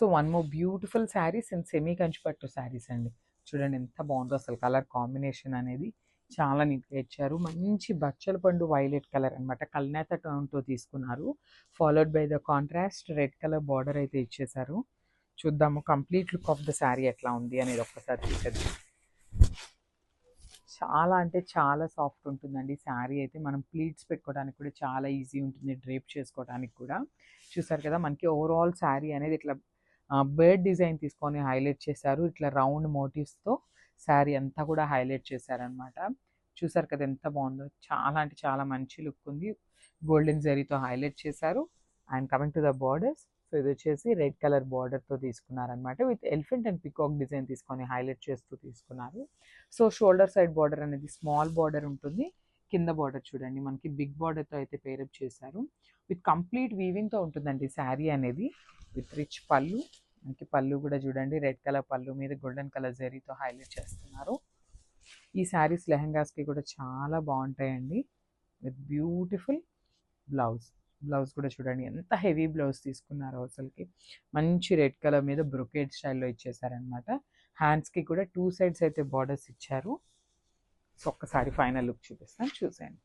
So one more beautiful sarees and semi Kanchipattu sarees అండి. చూడండి ఎంత బాగుందో అసలు కలర్ కాంబినేషన్ అనేది చాలా నీట్గా ఇచ్చారు. మంచి బచ్చల పండు వైలెట్ కలర్ అనమాట, కల్నేత టోన్తో తీసుకున్నారు. Followed by the contrast red colour border అయితే ఇచ్చేసారు. చూద్దాము complete look of the sari ఎట్లా ఉంది అనేది ఒక్కసారి చూసేద్దాం. చాలా అంటే చాలా సాఫ్ట్ ఉంటుందండి శారీ అయితే. మనం ప్లీట్స్ పెట్టుకోవడానికి కూడా చాలా ఈజీ ఉంటుంది, డ్రేప్ చేసుకోవడానికి కూడా. చూసారు కదా మనకి ఓవరాల్ శారీ అనేది ఇట్లా బర్డ్ డిజైన్ తీసుకొని హైలైట్ చేశారు. ఇట్లా రౌండ్ మోటివ్స్తో శారీ అంతా కూడా హైలైట్ చేశారనమాట. చూసారు కదా ఎంత బాగుందో, చాలా అంటే చాలా మంచి లుక్ ఉంది. గోల్డెన్ జరీతో హైలైట్ చేశారు. And coming to the borders, so ఇది వచ్చేసి రెడ్ కలర్ బార్డర్తో తీసుకున్నారనమాట. With elephant and peacock design తీసుకొని హైలైట్ చేస్తూ తీసుకున్నారు. సో షోల్డర్ సైడ్ బార్డర్ అనేది స్మాల్ బార్డర్ ఉంటుంది. కింద బార్డర్ చూడండి మనకి బిగ్ బార్డర్తో అయితే పేరప్ చేశారు. విత్ కంప్లీట్ వీవింగ్తో ఉంటుందండి శారీ అనేది. విత్ రిచ్ పళ్ళు, మనకి పళ్ళు కూడా చూడండి రెడ్ కలర్ పళ్ళు మీద గోల్డెన్ కలర్ జరీతో హైలైట్ చేస్తున్నారు. ఈ శారీస్ లెహంగాస్కి కూడా చాలా బాగుంటాయండి. With beautiful blouse. బ్లౌజ్ కూడా చూడండి ఎంత హెవీ బ్లౌజ్ తీసుకున్నారో అసలుకి. మంచి రెడ్ కలర్ మీద బ్రొకేడ్ స్టైల్లో ఇచ్చేసారనమాట. హ్యాండ్స్కి కూడా టూ సైడ్స్ అయితే బార్డర్స్ ఇచ్చారు. సో ఒక్కసారి ఫైనల్ లుక్ చూపిస్తాను, చూసేయండి.